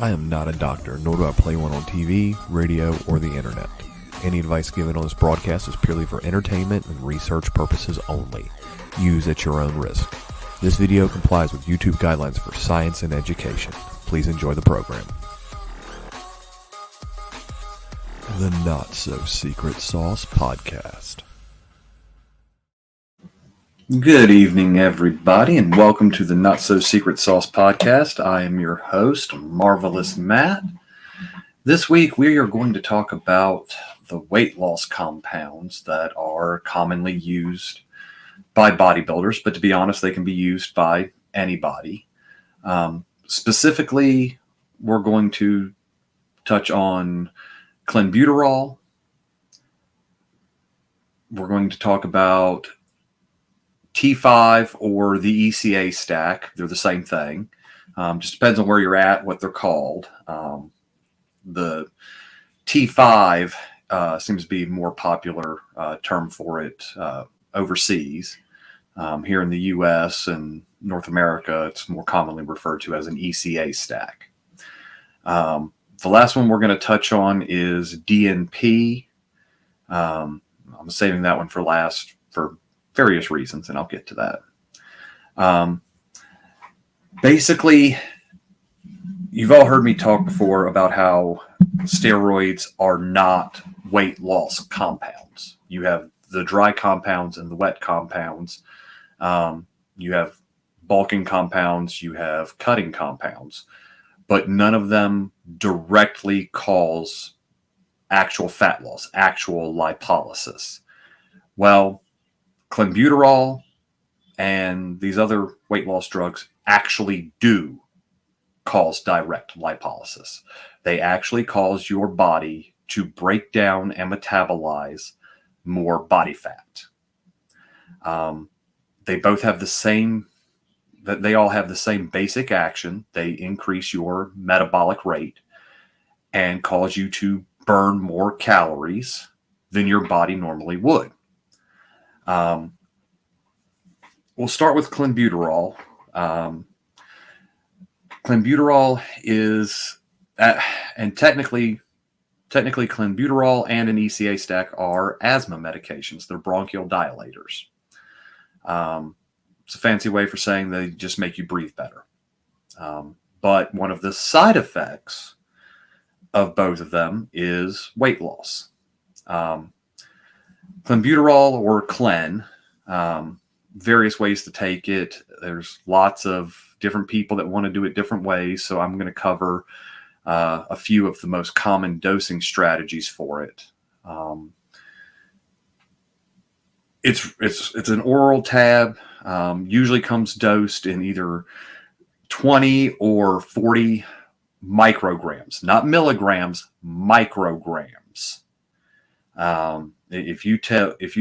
I am not a doctor, nor do I play one on TV, radio, or the internet. Any advice given on this broadcast is purely for entertainment and research purposes only. Use at your own risk. This video complies with YouTube guidelines for science and education. Please enjoy the program. The Not So Secret Sauce Podcast. Good evening, everybody, and welcome to the Not So Secret Sauce Podcast. I am your host, Marvelous Matt. This week, we are going to talk about the weight loss compounds that are commonly used by bodybuilders, but to be honest, they can be used by anybody. Specifically, we're going to touch on Clenbuterol. We're going to talk about T5 or the ECA stack. They're the same thing. Just depends on where you're at, what they're called. The T5 seems to be a more popular term for it overseas. Here in the US and North America, it's more commonly referred to as an ECA stack. The last one we're going to touch on is DNP. I'm saving that one for last for various reasons, and I'll get to that. Basically, you've all heard me talk before about how steroids are not weight loss compounds. You have the dry compounds and the wet compounds. You have bulking compounds, you have cutting compounds, but none of them directly cause actual fat loss, actual lipolysis. Well, Clenbuterol and these other weight loss drugs actually do cause direct lipolysis. They actually cause your body to break down and metabolize more body fat. They both have the same, they all have the same basic action. They increase your metabolic rate and cause you to burn more calories than your body normally would. We'll start with Clenbuterol. Clenbuterol is, and technically Clenbuterol and an ECA stack are asthma medications. They're bronchial dilators. It's a fancy way for saying they just make you breathe better. But one of the side effects of both of them is weight loss. Clenbuterol or Clen, various ways to take it. There's lots of different people that want to do it different ways, so I'm going to cover a few of the most common dosing strategies for it. It's an oral tab. Usually comes dosed in either 20 or 40 micrograms, not milligrams, micrograms. If you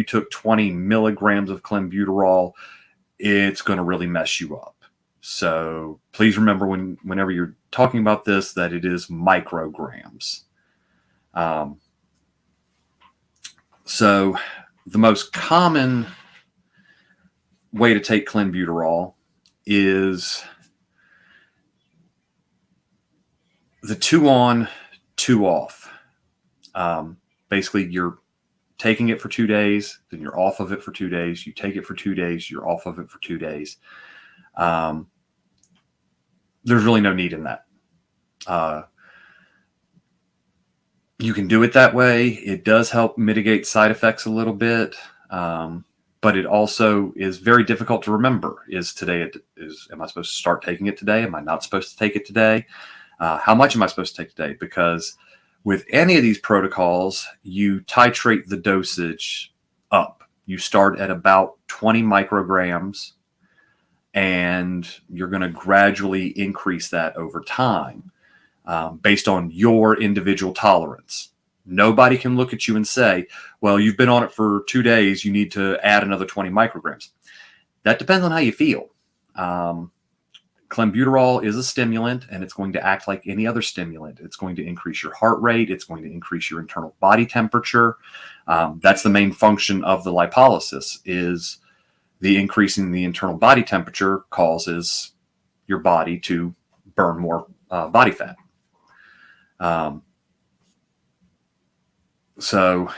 took 20 milligrams of Clenbuterol, it's going to really mess you up. So please remember whenever you're talking about this that it is micrograms. So the most common way to take Clenbuterol is the 2 on, 2 off. Basically, you're taking it for 2 days, then you're off of it for 2 days. You take it for 2 days, you're off of it for 2 days. There's really no need in that. You can do it that way. It does help mitigate side effects a little bit, but it also is very difficult to remember. Am I supposed to start taking it today? Am I not supposed to take it today? How much am I supposed to take today? Because with any of these protocols, you titrate the dosage up. You start at about 20 micrograms, and you're going to gradually increase that over time based on your individual tolerance. Nobody can look at you and say, well, you've been on it for 2 days, you need to add another 20 micrograms. That depends on how you feel. Clenbuterol is a stimulant, and it's going to act like any other stimulant. It's going to increase your heart rate. It's going to increase your internal body temperature. That's the main function of the lipolysis, is the increasing the internal body temperature causes your body to burn more body fat. Um, so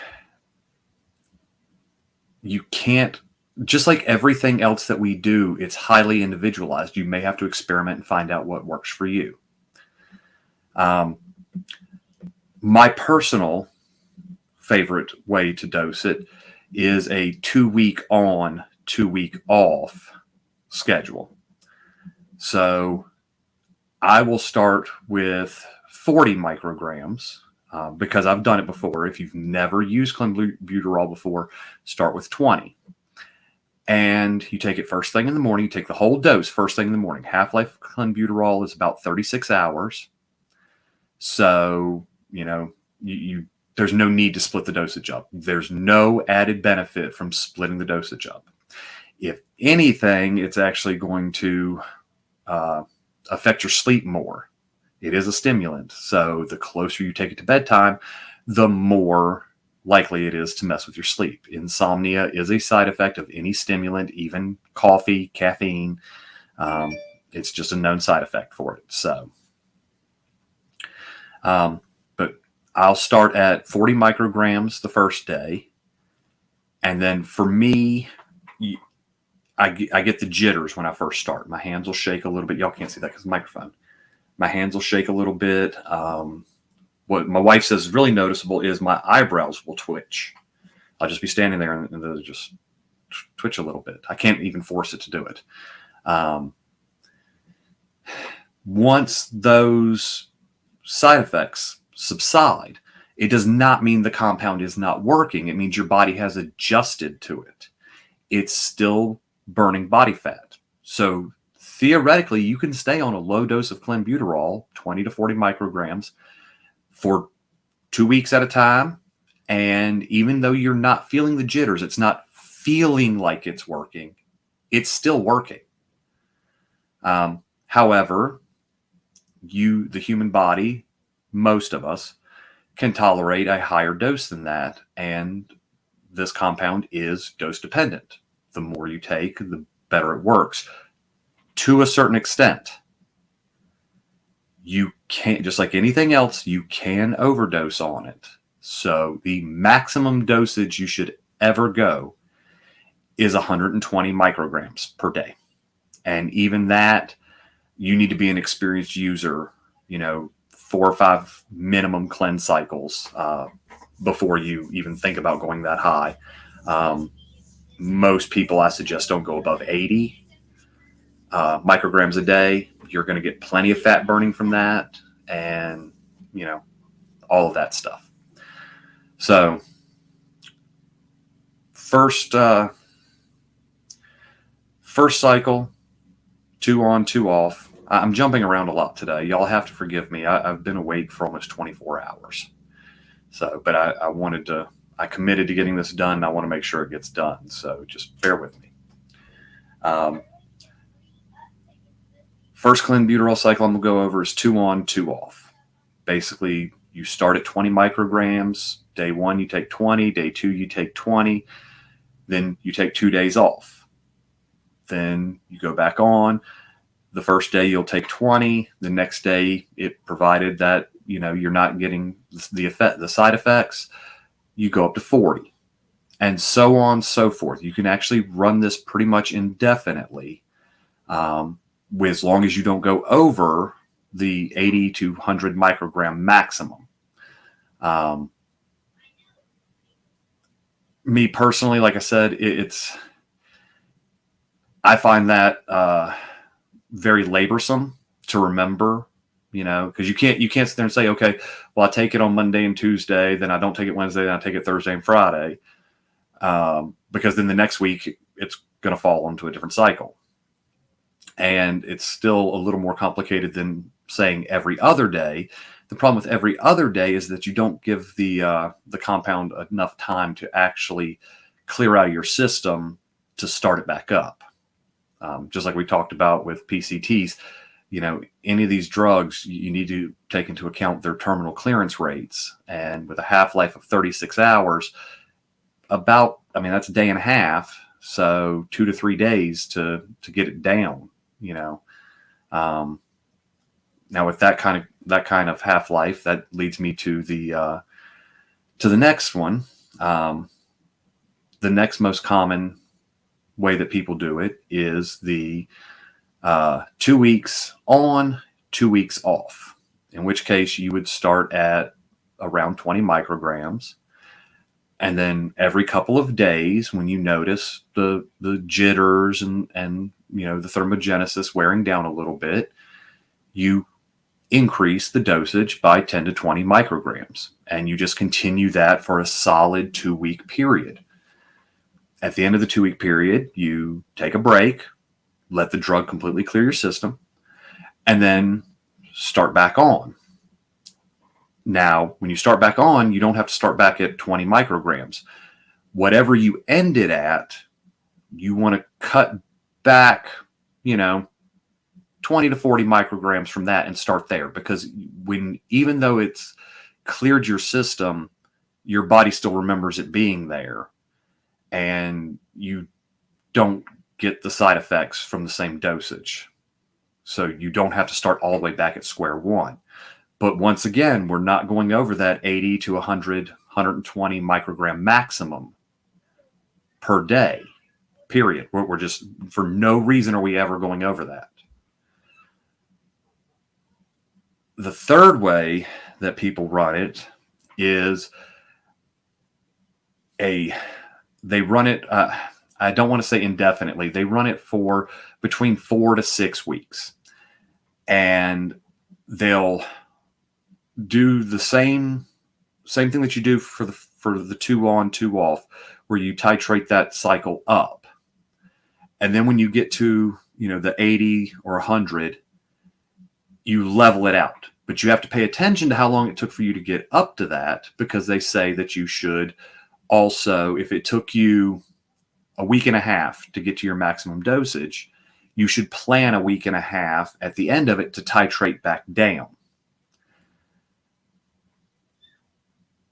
you can't, just like everything else that we do, it's highly individualized. You may have to experiment and find out what works for you. My personal favorite way to dose it is a 2-week on, 2-week off schedule. So I will start with 40 micrograms because I've done it before. If you've never used Clenbuterol before, start with 20. And you take it first thing in the morning. You take the whole dose first thing in the morning. Half-life of Clenbuterol is about 36 hours. So, there's no need to split the dosage up. There's no added benefit from splitting the dosage up. If anything, it's actually going to affect your sleep more. It is a stimulant. So the closer you take it to bedtime, the more likely it is to mess with your sleep. Insomnia is a side effect of any stimulant, even coffee, caffeine. It's just a known side effect for it. So, but I'll start at 40 micrograms the first day. And then for me, I get the jitters when I first start. My hands will shake a little bit. Y'all can't see that because of the microphone. My hands will shake a little bit. What my wife says is really noticeable is my eyebrows will twitch. I'll just be standing there and they'll just twitch a little bit. I can't even force it to do it. Once those side effects subside, it does not mean the compound is not working. It means your body has adjusted to it. It's still burning body fat. So theoretically, you can stay on a low dose of Clenbuterol, 20 to 40 micrograms, for 2 weeks at a time. And even though you're not feeling the jitters, it's not feeling like it's working, it's still working. However, the human body, most of us, can tolerate a higher dose than that. And this compound is dose dependent. The more you take, the better it works. To a certain extent, you can't, just like anything else, you can overdose on it. So the maximum dosage you should ever go is 120 micrograms per day. And even that, you need to be an experienced user, 4 or 5 minimum cleanse cycles before you even think about going that high. Most people, I suggest, don't go above 80 micrograms a day. You're going to get plenty of fat burning from that, and all of that stuff. So first cycle, 2 on, 2 off. I'm jumping around a lot today. Y'all have to forgive me. I've been awake for almost 24 hours. So, but I committed to getting this done. And I want to make sure it gets done. So just bear with me. First Clenbuterol cycle I'm going to go over is 2 on, 2 off. Basically, you start at 20 micrograms. Day 1, you take 20. Day 2, you take 20. Then you take 2 days off. Then you go back on. The first day you'll take 20. The next day, it provided that you're not getting the side effects, you go up to 40, and so on, so forth. You can actually run this pretty much indefinitely, as long as you don't go over the 80 to 100 microgram maximum. Me personally, like I said, I find that very laborsome to remember, because you can't sit there and say, okay, well, I take it on Monday and Tuesday, then I don't take it Wednesday, then I take it Thursday and Friday, because then the next week it's going to fall into a different cycle. And it's still a little more complicated than saying every other day. The problem with every other day is that you don't give the compound enough time to actually clear out of your system to start it back up. Just like we talked about with PCTs, any of these drugs, you need to take into account their terminal clearance rates. And with a half-life of 36 hours, that's a day and a half. So 2 to 3 days to get it down, Now, with that kind of half-life, that leads me to the next one. The next most common way that people do it is the 2 weeks on, 2 weeks off, in which case you would start at around 20 micrograms. And then every couple of days, when you notice the jitters and the thermogenesis wearing down a little bit, you increase the dosage by 10 to 20 micrograms. And you just continue that for a solid 2-week period. At the end of the 2-week period, you take a break, let the drug completely clear your system, and then start back on. Now, when you start back on, you don't have to start back at 20 micrograms. Whatever you ended at, you want to cut back, 20 to 40 micrograms from that and start there, because even though it's cleared your system, your body still remembers it being there, and you don't get the side effects from the same dosage. So you don't have to start all the way back at square one. But once again, we're not going over that 80 to 100, 120 microgram maximum per day, period. We're just, for no reason are we ever going over that. The third way that people run it is they run it, I don't want to say indefinitely. They run it for between 4 to 6 weeks. And they'll do the same thing that you do for the 2 on, 2 off, where you titrate that cycle up. And then when you get to, the 80 or 100, you level it out. But you have to pay attention to how long it took for you to get up to that, because they say that you should also, if it took you a week and a half to get to your maximum dosage, you should plan a week and a half at the end of it to titrate back down.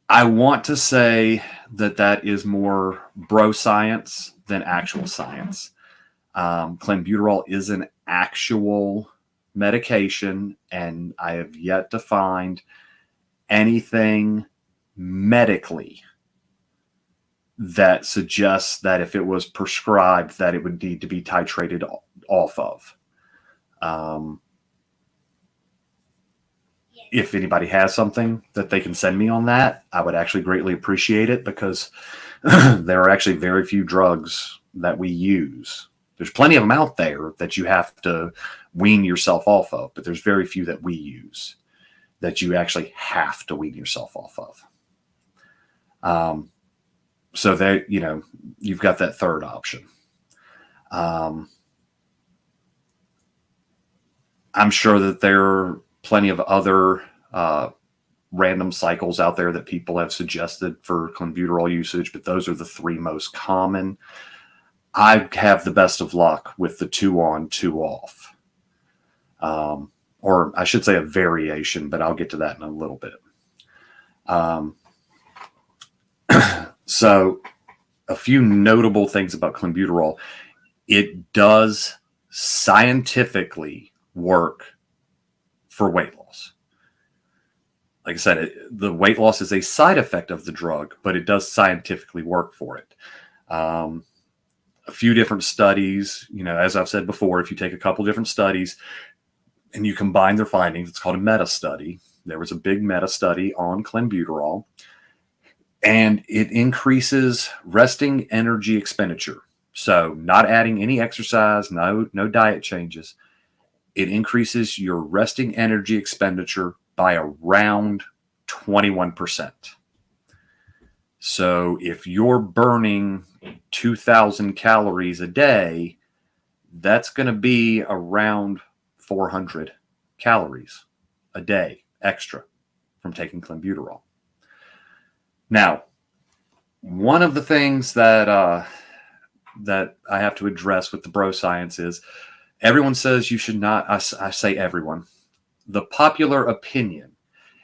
I want to say that is more bro science than actual science. Clenbuterol is an actual medication, and I have yet to find anything medically that suggests that if it was prescribed that it would need to be titrated off of. If anybody has something that they can send me on that, I would actually greatly appreciate it, because there are actually very few drugs that we use. There's plenty of them out there that you have to wean yourself off of, but there's very few that we use that you actually have to wean yourself off of. So that, you've got that third option. I'm sure that there are plenty of other random cycles out there that people have suggested for clenbuterol usage, but those are the 3 most common. I have the best of luck with the 2 on, 2 off. Or I should say a variation, but I'll get to that in a little bit. So a few notable things about clenbuterol. It does scientifically work for weight loss. Like I said, the weight loss is a side effect of the drug, but it does scientifically work for it. A few different studies, as I've said before, if you take a couple different studies and you combine their findings, it's called a meta study. There was a big meta study on clenbuterol, and it increases resting energy expenditure. So not adding any exercise, no diet changes. It increases your resting energy expenditure by around 21%. So if you're burning 2,000 calories a day, that's going to be around 400 calories a day extra from taking clenbuterol. Now, one of the things that I have to address with the bro science is everyone says you should not. I say everyone. The popular opinion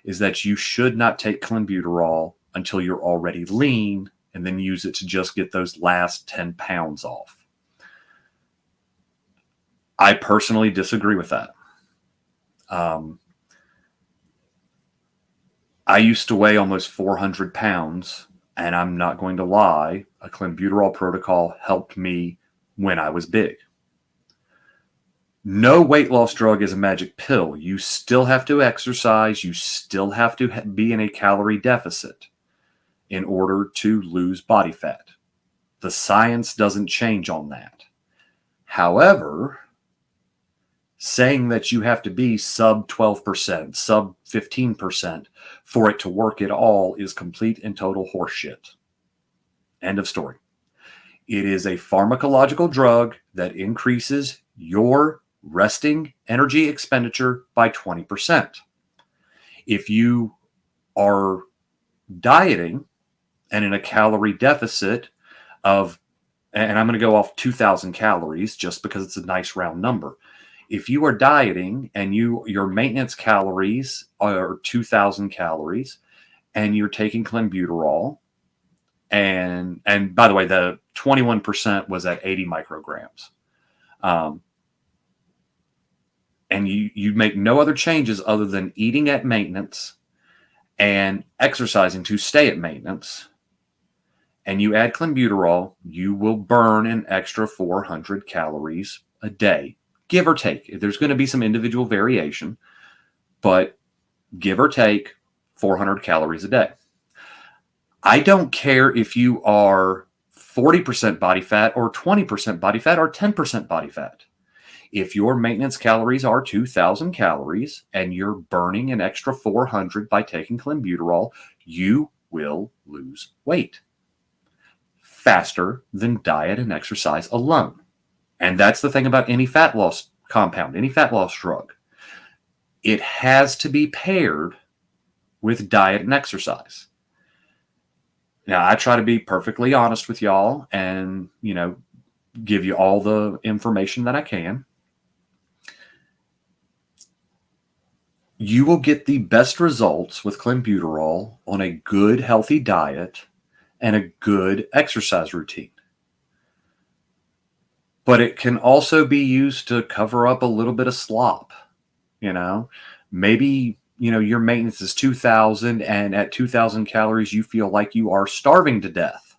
is that you should not take clenbuterol until you're already lean, and then use it to just get those last 10 pounds off. I personally disagree with that. I used to weigh almost 400 pounds, and I'm not going to lie, a Clenbuterol protocol helped me when I was big. No weight loss drug is a magic pill. You still have to exercise. You still have to be in a calorie deficit in order to lose body fat. The science doesn't change on that. However, saying that you have to be sub 12%, sub 15% for it to work at all is complete and total horseshit. End of story. It is a pharmacological drug that increases your resting energy expenditure by 20%. If you are dieting and in a calorie deficit of, and I'm going to go off 2,000 calories just because it's a nice round number. If you are dieting and your maintenance calories are 2,000 calories and you're taking Clenbuterol, and by the way, the 21% was at 80 micrograms. And you make no other changes other than eating at maintenance and exercising to stay at maintenance, and you add Clenbuterol, you will burn an extra 400 calories a day, give or take. There's going to be some individual variation, but give or take 400 calories a day. I don't care if you are 40% body fat or 20% body fat or 10% body fat. If your maintenance calories are 2,000 calories and you're burning an extra 400 by taking Clenbuterol, you will lose weight faster than diet and exercise alone. And that's the thing about any fat loss compound, any fat loss drug. It has to be paired with diet and exercise. Now, I try to be perfectly honest with y'all and, give you all the information that I can. You will get the best results with Clenbuterol on a good, healthy diet and a good exercise routine. But it can also be used to cover up a little bit of slop. Maybe, your maintenance is 2,000 and at 2,000 calories, you feel like you are starving to death.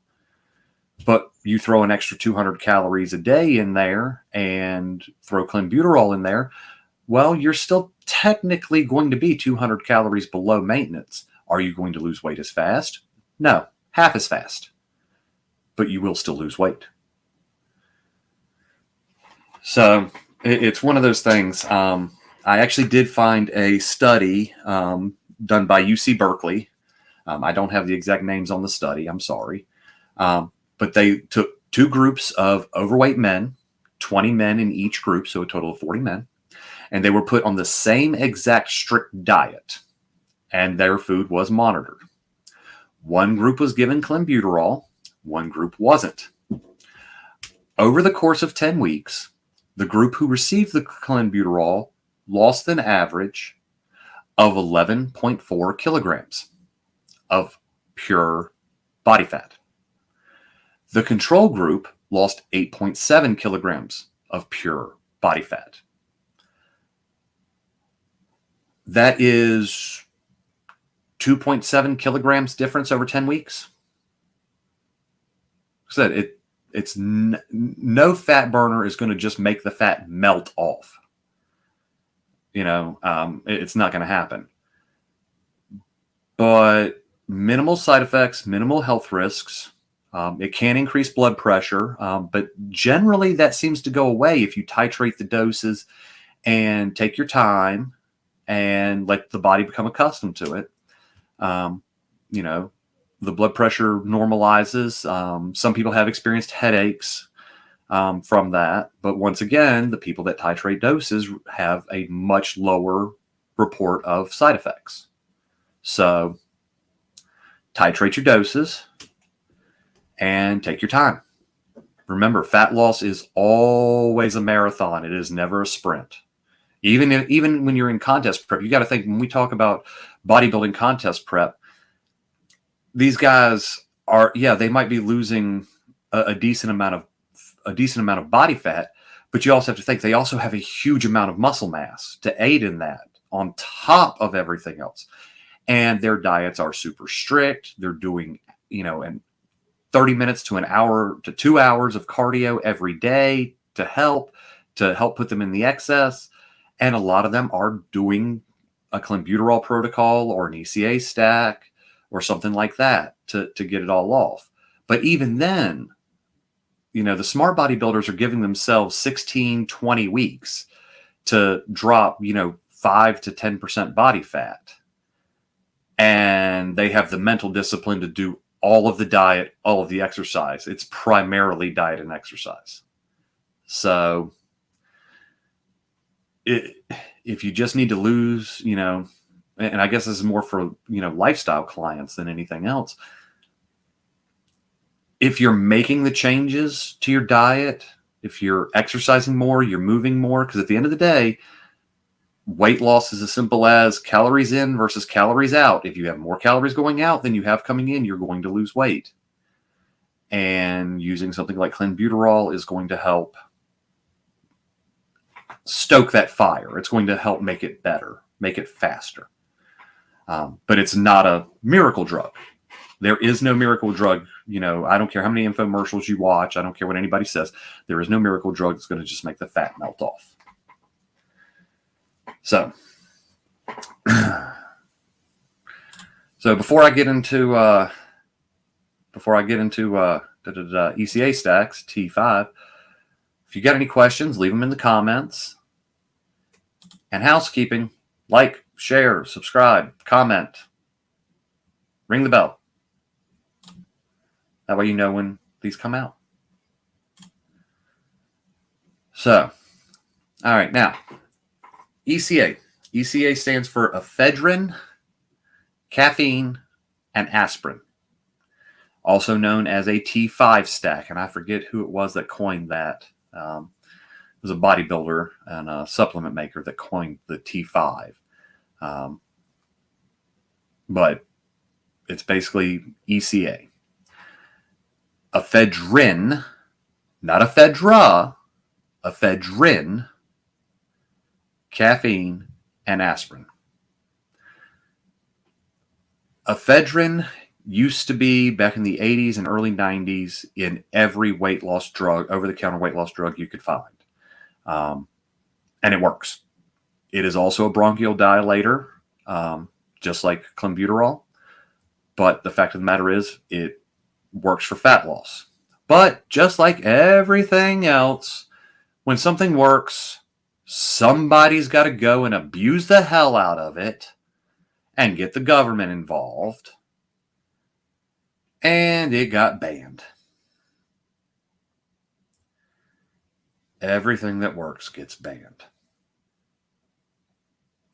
But you throw an extra 200 calories a day in there and throw Clenbuterol in there. Well, you're still technically going to be 200 calories below maintenance. Are you going to lose weight as fast? No, half as fast. But you will still lose weight. So it's one of those things. I actually did find a study done by UC Berkeley. I don't have the exact names on the study. I'm sorry. But they took two groups of overweight men, 20 men in each group, so a total of 40 men. And they were put on the same exact strict diet, and their food was monitored. One group was given Clenbuterol, one group wasn't. Over the course of 10 weeks, the group who received the Clenbuterol lost an average of 11.4 kilograms of pure body fat. The control group lost 8.7 kilograms of pure body fat. That is 2.7 kilograms difference over 10 weeks. Like I said, it's no fat burner is going to just make the fat melt off. It's not going to happen. But minimal side effects, minimal health risks. It can increase blood pressure, but generally that seems to go away if you titrate the doses and take your time and let the body become accustomed to it. The blood pressure normalizes. Some people have experienced headaches from that. But once again, the people that titrate doses have a much lower report of side effects. So titrate your doses and take your time. Remember, fat loss is always a marathon. It is never a sprint. Even when you're in contest prep, you got to think, when we talk about bodybuilding contest prep, these guys are, they might be losing a decent amount of body fat, but you also have to think they also have a huge amount of muscle mass to aid in that on top of everything else. and their diets are super strict. They're doing, and 30 minutes to an hour to 2 hours of cardio every day to help put them in the excess. And a lot of them are doing a Clenbuterol protocol or an ECA stack or something like that to get it all off. But even then, the smart bodybuilders are giving themselves 16, 20 weeks to drop, 5 to 10% body fat. And they have the mental discipline to do all of the diet, all of the exercise. It's primarily diet and exercise. So if you just need to lose, and I guess this is more for, lifestyle clients than anything else. If you're making the changes to your diet, if you're exercising more, you're moving more, because at the end of the day, weight loss is as simple as calories in versus calories out. If you have more calories going out than you have coming in, you're going to lose weight. And using something like Clenbuterol is going to help stoke that fire. It's going to help make it better, make it faster. But it's not a miracle drug. There is no miracle drug. I don't care how many infomercials you watch. I don't care what anybody says. There is no miracle drug that's going to just make the fat melt off. So before I get into ECA stacks T5, if you got any questions, leave them in the comments. And housekeeping, like, share, subscribe, comment, ring the bell. That way you know when these come out. So, all right, now, ECA. ECA stands for ephedrine, caffeine, and aspirin. Also known as a T5 stack. And I forget who it was that coined that. It was a bodybuilder and a supplement maker that coined the T5. But it's basically ECA. Ephedrine, not ephedra, ephedrine, caffeine, and aspirin. Ephedrine used to be, back in the 80s and early 90s, in every weight loss drug, over-the-counter weight loss drug you could find. And it works. It is also a bronchodilator, just like Clenbuterol. But the fact of the matter is, it works for fat loss. But just like everything else, when something works, somebody's got to go and abuse the hell out of it and get the government involved. And it got banned. Everything that works gets banned.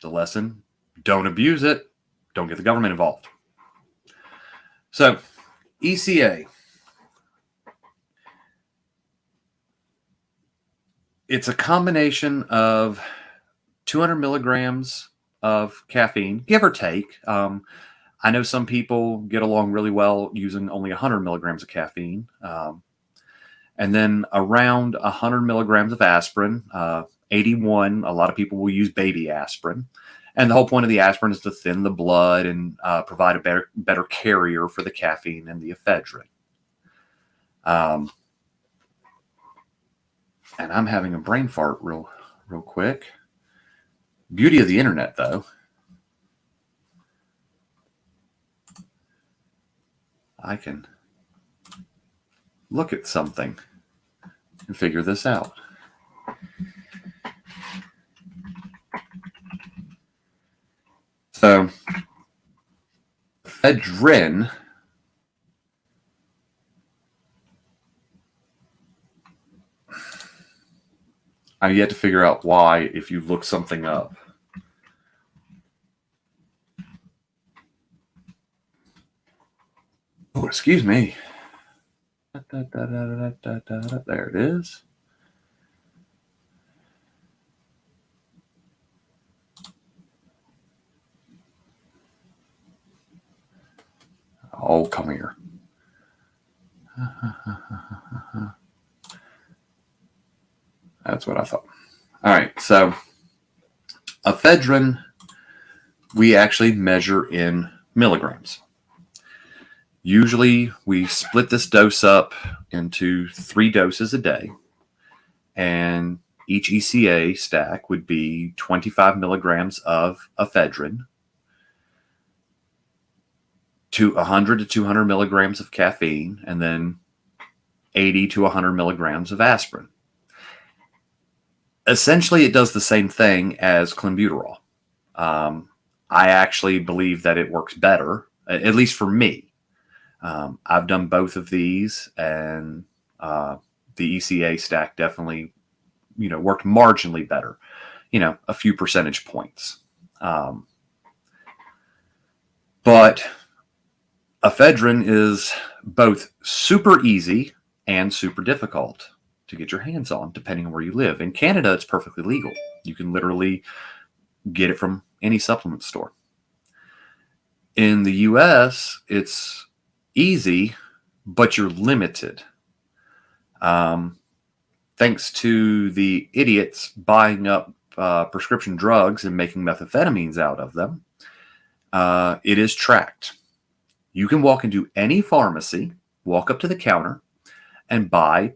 The lesson, don't abuse it, don't get the government involved. So, ECA. It's a combination of 200 milligrams of caffeine, give or take. I know some people get along really well using only 100 milligrams of caffeine. And then around 100 milligrams of aspirin, 81, a lot of people will use baby aspirin. And the whole point of the aspirin is to thin the blood and provide a better carrier for the caffeine and the ephedrine. And I'm having a brain fart real quick. Beauty of the internet, though. I can look at something and figure this out. So, ephedrine I've yet to figure out why if you look something up. Oh, excuse me. There it is. Oh, come here. That's what I thought. All right, so ephedrine we actually measure in milligrams. Usually we split this dose up into 3 doses a day, and each ECA stack would be 25 milligrams of ephedrine, to 100 to 200 milligrams of caffeine, and then 80 to 100 milligrams of aspirin. Essentially, it does the same thing as clenbuterol. I actually believe that it works better, at least for me. I've done both of these, and the ECA stack definitely, worked marginally better, a few percentage points. But ephedrine is both super easy and super difficult to get your hands on, depending on where you live. In Canada, it's perfectly legal. You can literally get it from any supplement store. In the US, it's easy, but you're limited. Thanks to the idiots buying up prescription drugs and making methamphetamines out of them, it is tracked. You can walk into any pharmacy, walk up to the counter, and buy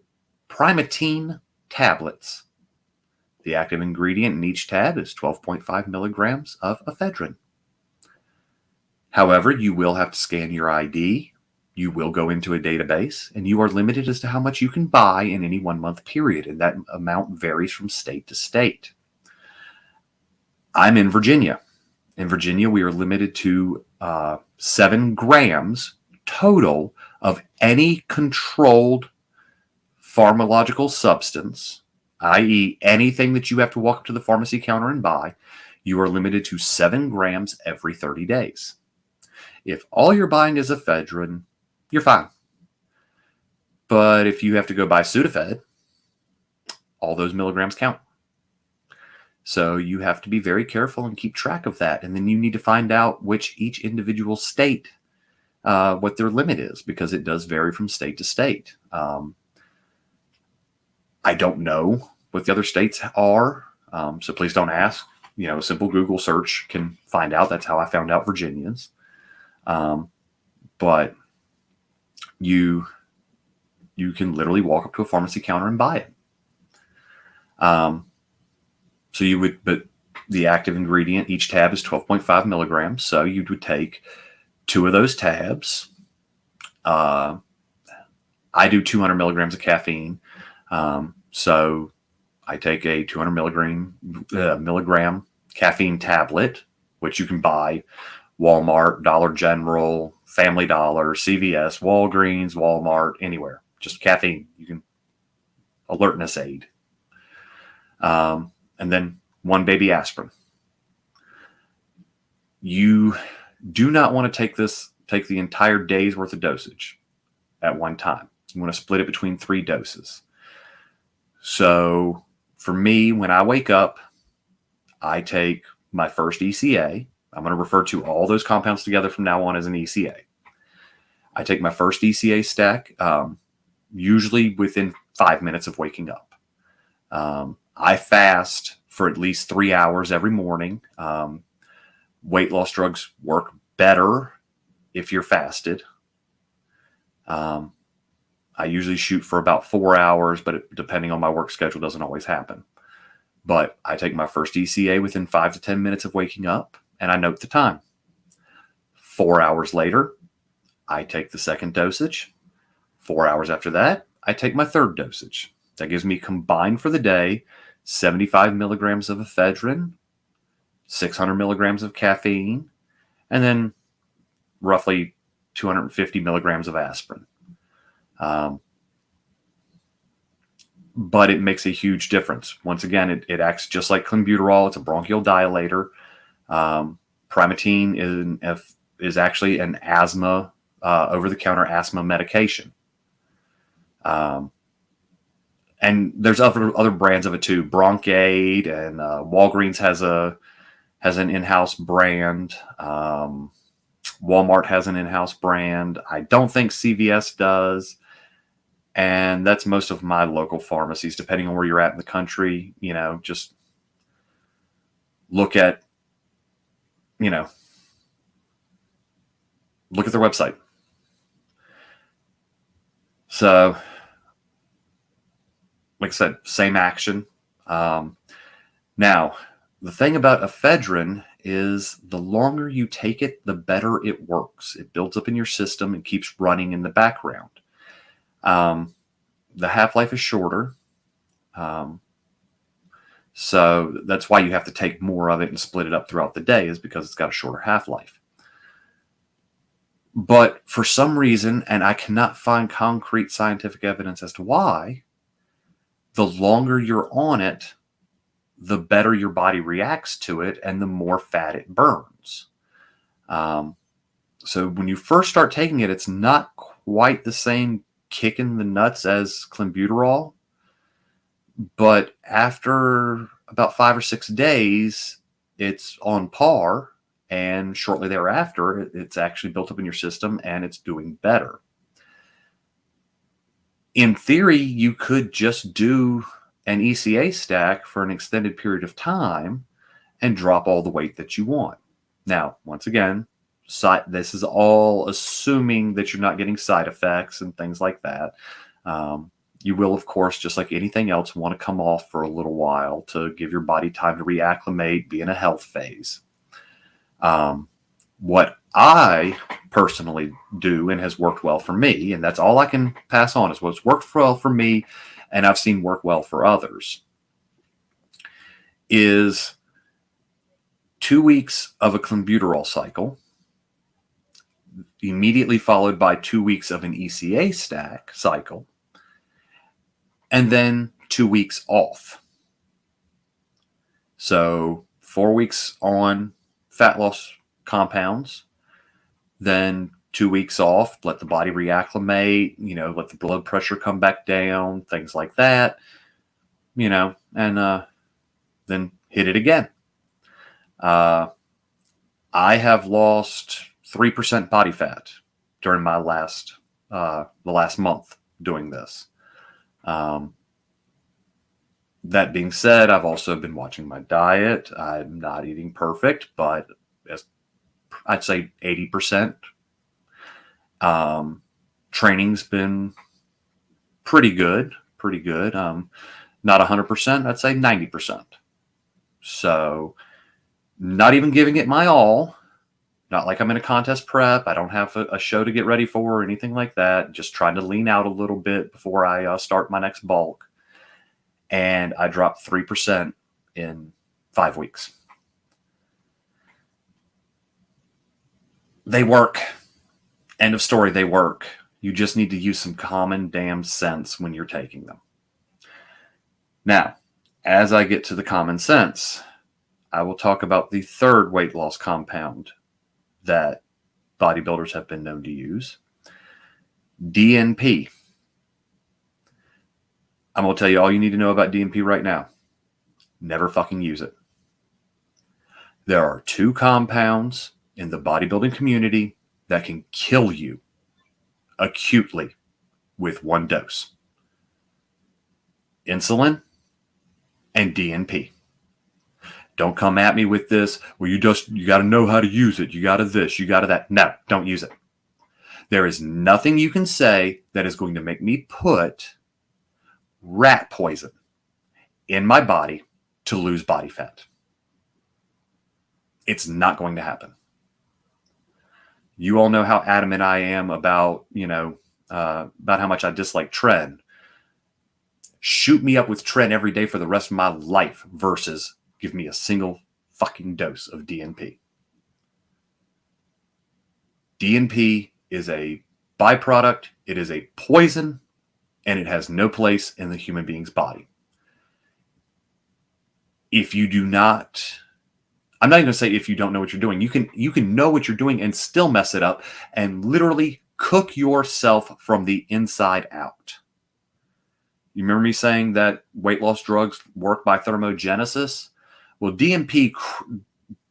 Primatene tablets. The active ingredient in each tab is 12.5 milligrams of ephedrine. However, you will have to scan your ID. You will go into a database, and you are limited as to how much you can buy in any 1 month period, and that amount varies from state to state. I'm in Virginia. In Virginia, we are limited to 7 grams total of any controlled pharmacological substance, i.e. anything that you have to walk up to the pharmacy counter and buy. You are limited to 7 grams every 30 days. If all you're buying is ephedrine, you're fine. But if you have to go buy Sudafed, all those milligrams count. So you have to be very careful and keep track of that. And then you need to find out which each individual state, what their limit is, because it does vary from state to state. I don't know what the other states are, so please don't ask. A simple Google search can find out. That's how I found out Virginia's. But you can literally walk up to a pharmacy counter and buy it. But the active ingredient, each tab is 12.5 milligrams. So you would take 2 of those tabs. I do 200 milligrams of caffeine. So I take a 200 milligram caffeine tablet, which you can buy Walmart, Dollar General, Family Dollar, CVS, Walgreens, Walmart, anywhere. Just caffeine. You can alertness aid. And then 1 baby aspirin. You do not want to take the entire day's worth of dosage at one time. You want to split it between 3 doses. So for me, when I wake up, I take my first ECA. I'm going to refer to all those compounds together from now on as an ECA. I take my first ECA stack, usually within 5 minutes of waking up. I fast for at least 3 hours every morning. Weight loss drugs work better if you're fasted. I usually shoot for about 4 hours, but depending on my work schedule, doesn't always happen. But I take my first ECA within 5 to 10 minutes of waking up, and I note the time. 4 hours later, I take the second dosage. 4 hours after that, I take my third dosage. That gives me combined for the day 75 milligrams of ephedrine, 600 milligrams of caffeine, and then roughly 250 milligrams of aspirin. But it makes a huge difference. Once again, it acts just like clenbuterol. It's a bronchial dilator. Primatene is actually an asthma, over-the-counter asthma medication. And there's other brands of it too. Bronkaid and Walgreens has an in-house brand. Walmart has an in-house brand. I don't think CVS does. And that's most of my local pharmacies, depending on where you're at in the country. Just look at, look at their website. So, like I said, same action. Now, the thing about ephedrine is the longer you take it, the better it works. It builds up in your system and keeps running in the background. The half-life is shorter. So that's why you have to take more of it and split it up throughout the day, is because it's got a shorter half-life. But for some reason, and I cannot find concrete scientific evidence as to why, the longer you're on it, the better your body reacts to it and the more fat it burns. So when you first start taking it, it's not quite the same kick in the nuts as Clenbuterol. But after about 5 or 6 days, it's on par. And shortly thereafter, it's actually built up in your system and it's doing better. In theory, you could just do an ECA stack for an extended period of time and drop all the weight that you want. Now, once again, this is all assuming that you're not getting side effects and things like that. You will, of course, just like anything else, want to come off for a little while to give your body time to reacclimate, be in a health phase. What I personally do and has worked well for me, and that's all I can pass on, is what's worked well for me and I've seen work well for others, is 2 weeks of a Clenbuterol cycle, immediately followed by 2 weeks of an ECA stack cycle, and then 2 weeks off. So 4 weeks on fat loss compounds, then 2 weeks off, let the body reacclimate, let the blood pressure come back down, things like that, and then hit it again. I have lost 3% body fat during my the last month doing this. That being said, I've also been watching my diet. I'm not eating perfect, but I'd say 80%. Training's been pretty good. Not 100%, I'd say 90%. So not even giving it my all. Not like I'm in a contest prep. I don't have a show to get ready for or anything like that. Just trying to lean out a little bit before I start my next bulk. And I dropped 3% in 5 weeks. They work. End of story, they work. You just need to use some common damn sense when you're taking them. Now, as I get to the common sense, I will talk about the third weight loss compound that bodybuilders have been known to use, DNP. I'm going to tell you all you need to know about DNP right now. Never fucking use it. There are 2 compounds in the bodybuilding community that can kill you acutely with 1 dose. Insulin and DNP. Don't come at me with this, well, you got to know how to use it. You got to this, you got to that. No, don't use it. There is nothing you can say that is going to make me put rat poison in my body to lose body fat. It's not going to happen. You all know how adamant I am about, about how much I dislike Tren. Shoot me up with Tren every day for the rest of my life versus give me a single fucking dose of DNP. DNP is a byproduct. It is a poison, and it has no place in the human being's body. If you do not, I'm not even going to say if you don't know what you're doing. You can know what you're doing and still mess it up and literally cook yourself from the inside out. You remember me saying that weight loss drugs work by thermogenesis? Well, DNP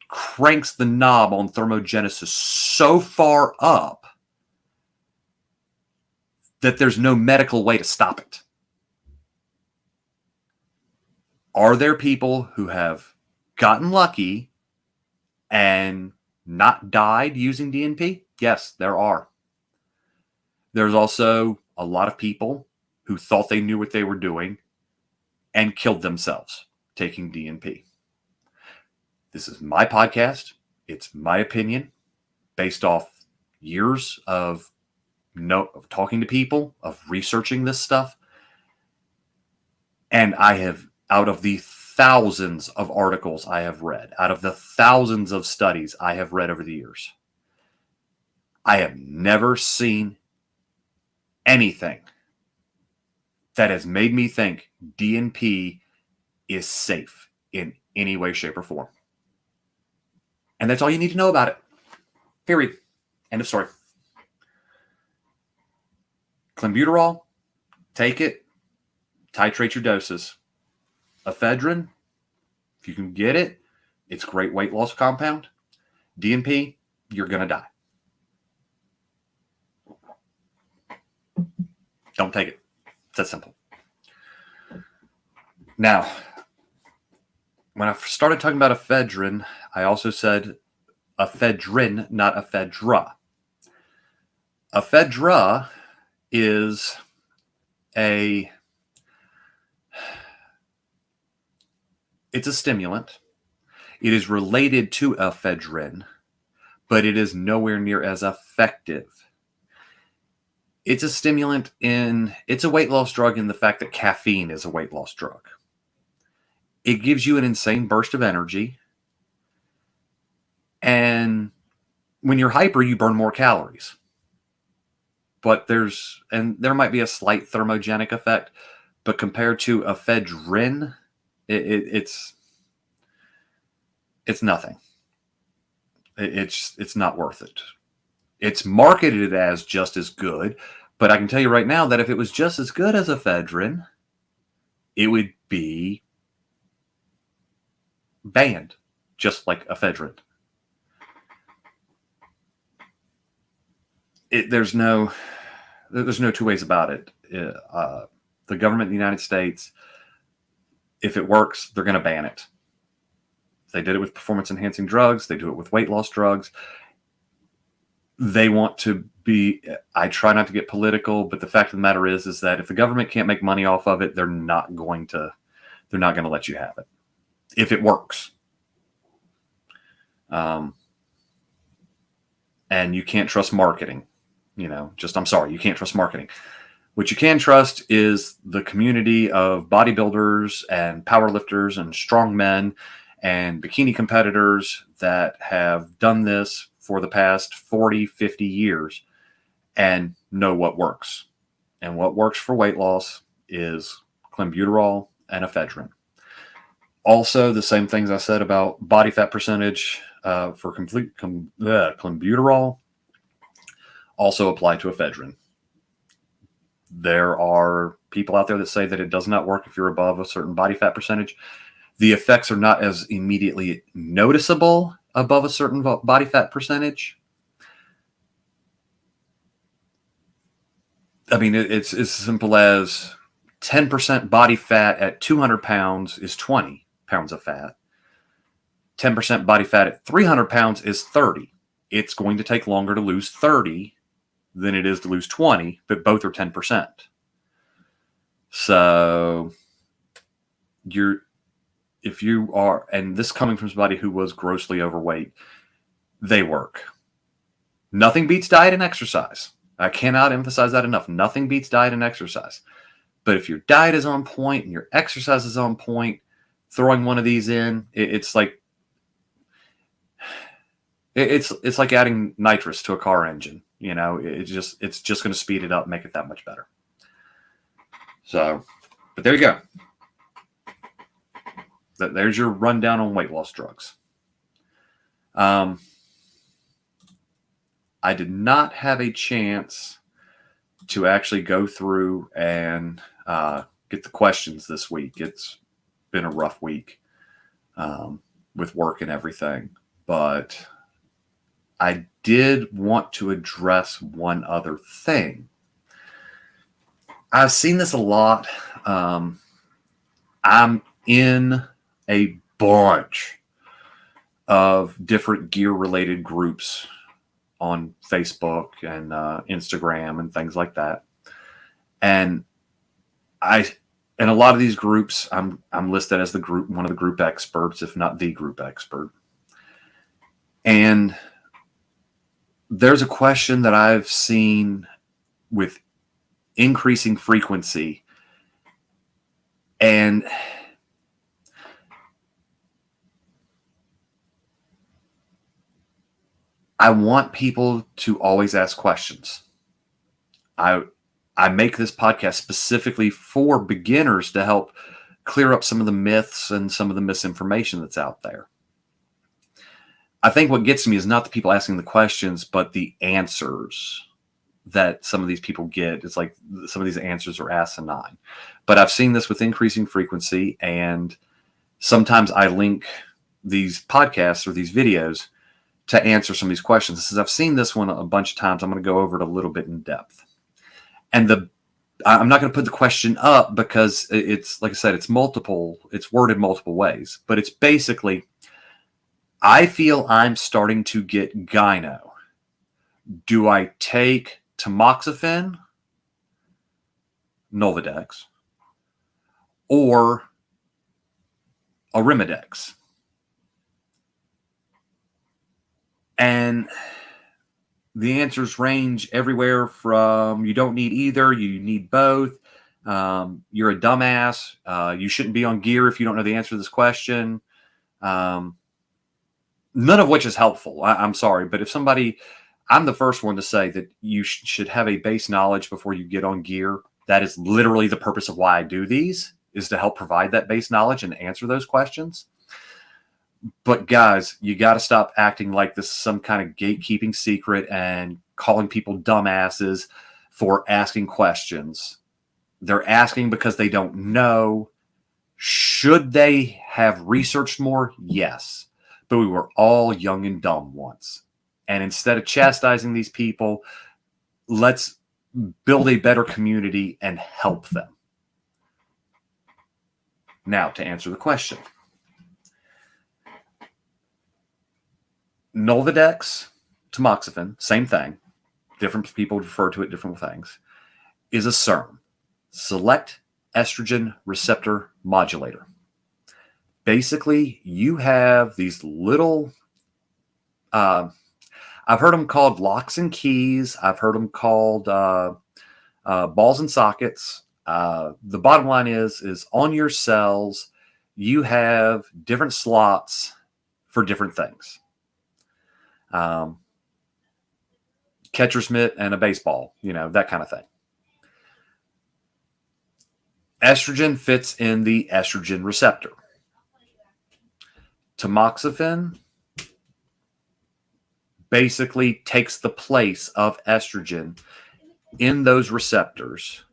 cranks the knob on thermogenesis so far up that there's no medical way to stop it. Are there people who have gotten lucky and not died using DNP? Yes, there are. There's also a lot of people who thought they knew what they were doing and killed themselves taking DNP. This is my podcast. It's my opinion based off years of talking to people, of researching this stuff. And I have, out of the thousands of articles I have read, out of the thousands of studies I have read over the years, I have never seen anything that has made me think DNP is safe in any way, shape, or form. And that's all you need to know about it. Period. End of story. Clenbuterol, take it, titrate your doses. Ephedrine, if you can get it, it's a great weight loss compound. DNP, you're going to die. Don't take it. It's that simple. Now, when I started talking about ephedrine, I also said ephedrine, not ephedra. Ephedra is it's a stimulant. It is related to ephedrine, but it is nowhere near as effective. It's a stimulant it's a weight loss drug in the fact that caffeine is a weight loss drug. It gives you an insane burst of energy. And when you're hyper, you burn more calories. But there might be a slight thermogenic effect, but compared to ephedrine, it's nothing. It's not worth it. It's marketed as just as good, but I can tell you right now that if it was just as good as ephedrine, it would be banned, just like ephedrine. There's no two ways about it. The government of the United States, if it works, they're going to ban it. They did it with performance-enhancing drugs. They do it with weight loss drugs. They want to be, I try not to get political, but the fact of the matter is that if the government can't make money off of it, they're not going to let you have it if it works. And you can't trust marketing. I'm sorry, you can't trust marketing. What you can trust is the community of bodybuilders and powerlifters and strongmen and bikini competitors that have done this for the past 40, 50 years and know what works. And what works for weight loss is clenbuterol and ephedrine. Also, the same things I said about body fat percentage for clenbuterol also apply to ephedrine. There are people out there that say that it does not work if you're above a certain body fat percentage. The effects are not as immediately noticeable above a certain body fat percentage. I mean, it's as simple as 10% body fat at 200 pounds is 20 pounds of fat. 10% body fat at 300 pounds is 30. It's going to take longer to lose 30 than it is to lose 20, but both are 10%. So if you are, and this coming from somebody who was grossly overweight, they work. Nothing beats diet and exercise. I cannot emphasize that enough. Nothing beats diet and exercise. But if your diet is on point and your exercise is on point, throwing one of these in, it's like adding nitrous to a car engine. It's just going to speed it up, make it that much better. So, but there you go. There's your rundown on weight loss drugs. I did not have a chance to actually go through and get the questions this week. It's been a rough week with work and everything, but I did want to address one other thing. I've seen this a lot. I'm in a bunch of different gear-related groups on Facebook and Instagram and things like that. And in a lot of these groups, I'm listed as one of the group experts, if not the group expert. And there's a question that I've seen with increasing frequency, and I want people to always ask questions. I make this podcast specifically for beginners to help clear up some of the myths and some of the misinformation that's out there. I think what gets me is not the people asking the questions, but the answers that some of these people get. It's like some of these answers are asinine. But I've seen this with increasing frequency, and sometimes I link these podcasts or these videos to answer some of these questions. Since I've seen this one a bunch of times, I'm going to go over it a little bit in depth. And I'm not going to put the question up because it's, like I said, it's worded multiple ways, but it's basically, I feel I'm starting to get gyno. Do I take tamoxifen, Nolvadex, or Arimidex? And the answers range everywhere from you don't need either, you need both, you're a dumbass, you shouldn't be on gear if you don't know the answer to this question. None of which is helpful. I'm sorry, but I'm the first one to say that you should have a base knowledge before you get on gear. That is literally the purpose of why I do these, is to help provide that base knowledge and answer those questions. But guys, you got to stop acting like this is some kind of gatekeeping secret and calling people dumbasses for asking questions. They're asking because they don't know. Should they have researched more? Yes. But we were all young and dumb once. And instead of chastising these people, let's build a better community and help them. Now, to answer the question. Nolvadex, tamoxifen, same thing. Different people refer to it different things. Is a SERM, select estrogen receptor modulator. Basically, you have these little, I've heard them called locks and keys. I've heard them called balls and sockets. The bottom line is on your cells, you have different slots for different things. Catcher's mitt and a baseball, that kind of thing. Estrogen fits in the estrogen receptor. Tamoxifen basically takes the place of estrogen in those receptors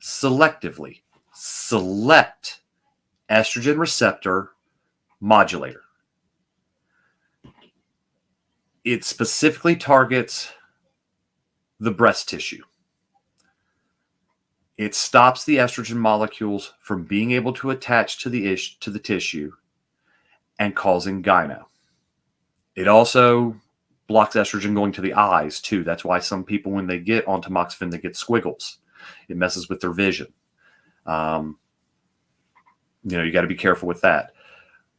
selectively. Select estrogen receptor modulator. It specifically targets the breast tissue. It stops the estrogen molecules from being able to attach to the tissue and causing gyno. It also blocks estrogen going to the eyes too. That's why some people, when they get on tamoxifen, they get squiggles. It messes with their vision. You got to be careful with that.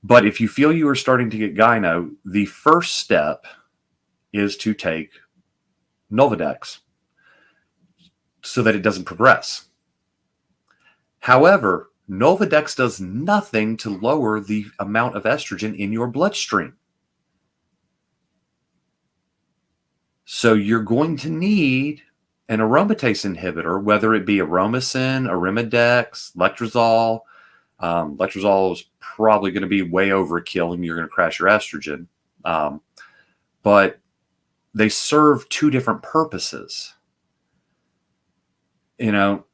But if you feel you are starting to get gyno, the first step is to take Nolvadex so that it doesn't progress. However, Nolvadex does nothing to lower the amount of estrogen in your bloodstream. So you're going to need an aromatase inhibitor, whether it be Aromacin, Arimidex, Letrozole. Letrozole is probably going to be way overkill and you're going to crash your estrogen. But they serve two different purposes. God,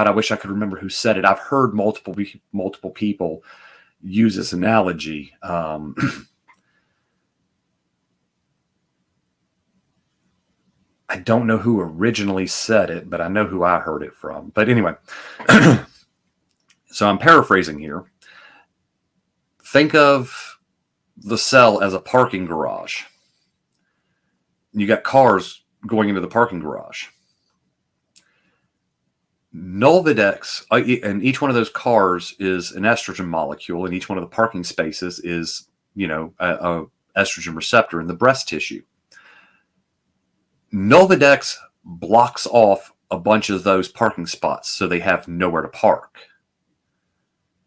I wish I could remember who said it. I've heard multiple people use this analogy. I don't know who originally said it, but I know who I heard it from. But anyway, so I'm paraphrasing here. Think of the cell as a parking garage. You got cars going into the parking garage. Nolvadex, and each one of those cars is an estrogen molecule, and each one of the parking spaces is, a estrogen receptor in the breast tissue. Nolvadex blocks off a bunch of those parking spots so they have nowhere to park.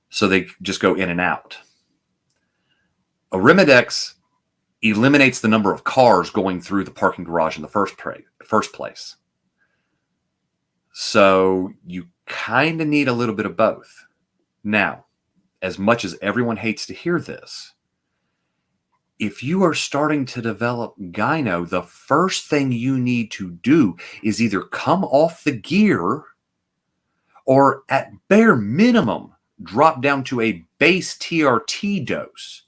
So they just go in and out. Arimidex eliminates the number of cars going through the parking garage in the first place. So you kind of need a little bit of both. Now, as much as everyone hates to hear this, if you are starting to develop gyno, the first thing you need to do is either come off the gear or at bare minimum, drop down to a base TRT dose.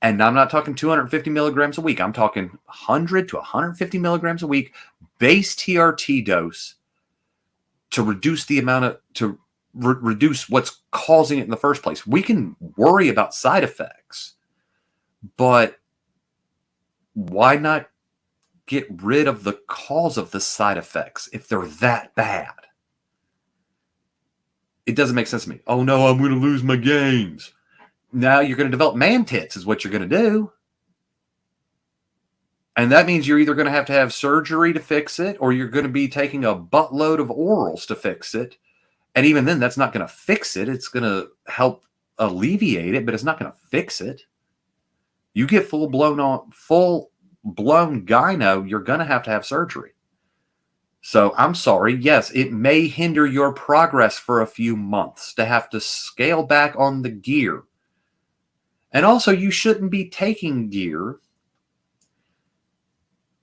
And I'm not talking 250 milligrams a week. I'm talking 100 to 150 milligrams a week base TRT dose to reduce the amount of, reduce what's causing it in the first place. We can worry about side effects, but why not get rid of the cause of the side effects if they're that bad? It doesn't make sense to me. Oh no, I'm going to lose my gains. Now you're going to develop man tits is what you're going to do. And that means you're either going to have surgery to fix it, or you're going to be taking a buttload of orals to fix it. And even then, that's not going to fix it. It's going to help alleviate it, but it's not going to fix it. You get full-blown gyno, you're going to have surgery. So I'm sorry. Yes, it may hinder your progress for a few months to have to scale back on the gear. And also, you shouldn't be taking gear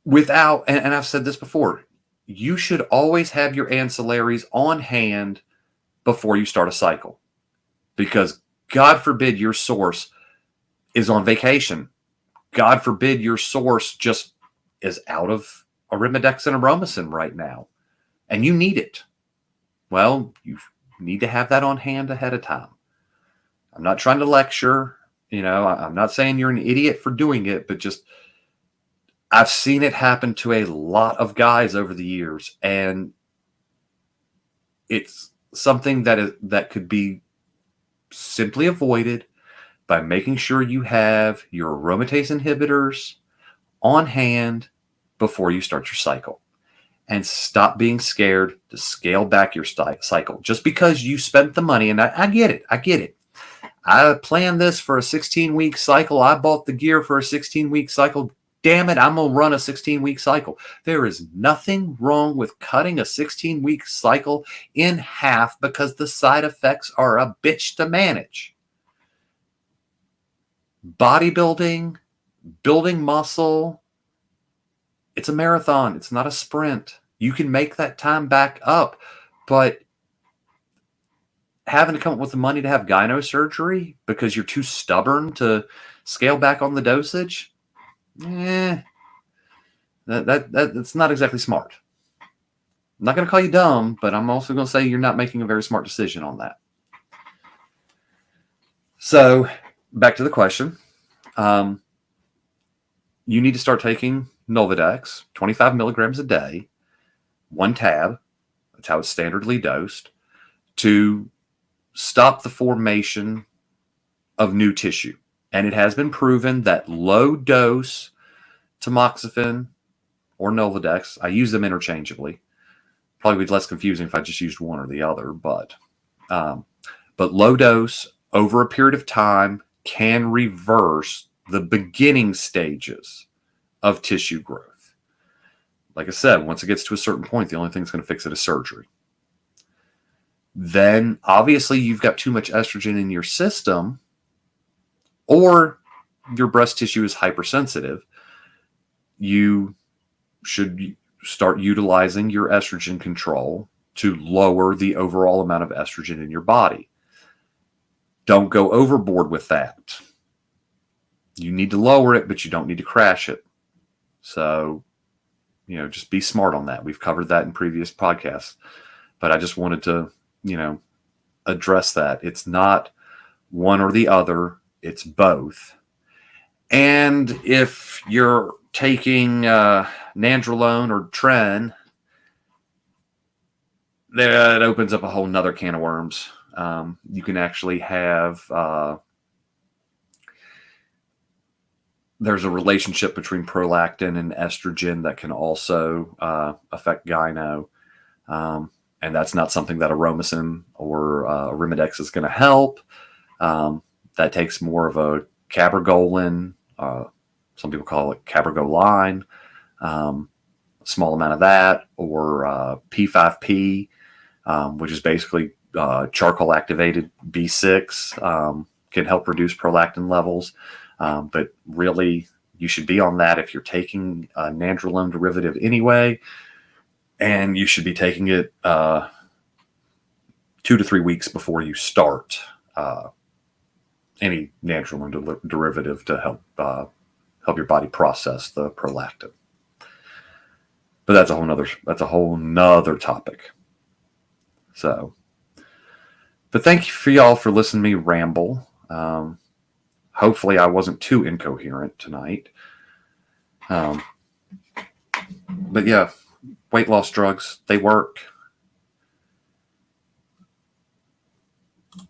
without, and I've said this before, you should always have your ancillaries on hand before you start a cycle. Because God forbid your source is on vacation. God forbid your source just is out of Arimidex and Aromasin right now, and you need it. Well, you need to have that on hand ahead of time. I'm not trying to lecture. I'm not saying you're an idiot for doing it, but just I've seen it happen to a lot of guys over the years, and it's something that could be simply avoided by making sure you have your aromatase inhibitors on hand before you start your cycle. And stop being scared to scale back your cycle. Just because you spent the money, and I get it. I planned this for a 16-week cycle. I bought the gear for a 16-week cycle. Damn it, I'm going to run a 16-week cycle. There is nothing wrong with cutting a 16-week cycle in half because the side effects are a bitch to manage. Bodybuilding, building muscle, it's a marathon. It's not a sprint. You can make that time back up, but having to come up with the money to have gyno surgery because you're too stubborn to scale back on the dosage, that's not exactly smart. I'm not going to call you dumb, but I'm also going to say you're not making a very smart decision on that. So back to the question. You need to start taking Nolvadex, 25 milligrams a day, 1 tab. That's how it's standardly dosed, to stop the formation of new tissue. And it has been proven that low dose tamoxifen or Nolvadex, I use them interchangeably. Probably be less confusing if I just used one or the other, but low dose over a period of time can reverse the beginning stages of tissue growth. Like I said, once it gets to a certain point, the only thing that's going to fix it is surgery. Then obviously you've got too much estrogen in your system, or your breast tissue is hypersensitive. You should start utilizing your estrogen control to lower the overall amount of estrogen in your body. Don't go overboard with that. You need to lower it, but you don't need to crash it. So, just be smart on that. We've covered that in previous podcasts, but I just wanted to, address that. It's not one or the other. it's both. And if you're taking nandrolone or tren, that opens up a whole nother can of worms. You can actually have there's a relationship between prolactin and estrogen that can also affect gyno. And that's not something that aromacin or Arimidex is going to help. That takes more of a cabergoline, some people call it cabergoline, a small amount of that, or P5P, which is basically charcoal activated B6, can help reduce prolactin levels. But really, you should be on that if you're taking a nandrolone derivative anyway, and you should be taking it 2 to 3 weeks before you start any nandrolone derivative to help your body process the prolactin. But that's a whole nother topic. So, but thank you for y'all for listening to me ramble. Hopefully I wasn't too incoherent tonight. But yeah, weight loss drugs, they work.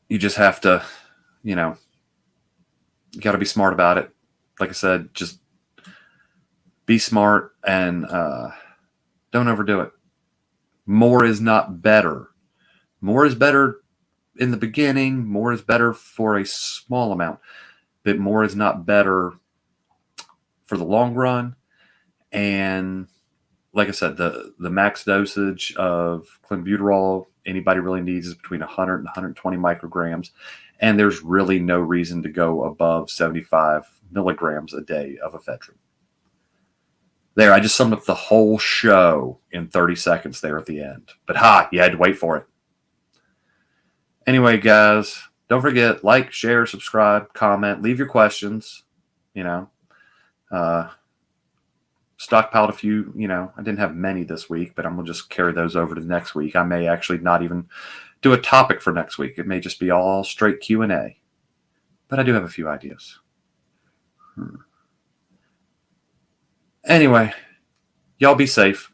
You just have to, you got to be smart about it. Like I said, just be smart and don't overdo it. More is not better. More is better in the beginning. More is better for a small amount. But more is not better for the long run. And like I said, the max dosage of Clenbuterol anybody really needs is between 100 and 120 micrograms. And there's really no reason to go above 75 milligrams a day of ephedrine. There, I just summed up the whole show in 30 seconds there at the end. But you had to wait for it. Anyway, guys, don't forget, like, share, subscribe, comment, leave your questions. Stockpiled a few, I didn't have many this week, but I'm going to just carry those over to next week. I may actually not even do a topic for next week. It may just be all straight Q&A. But I do have a few ideas. Anyway, y'all be safe.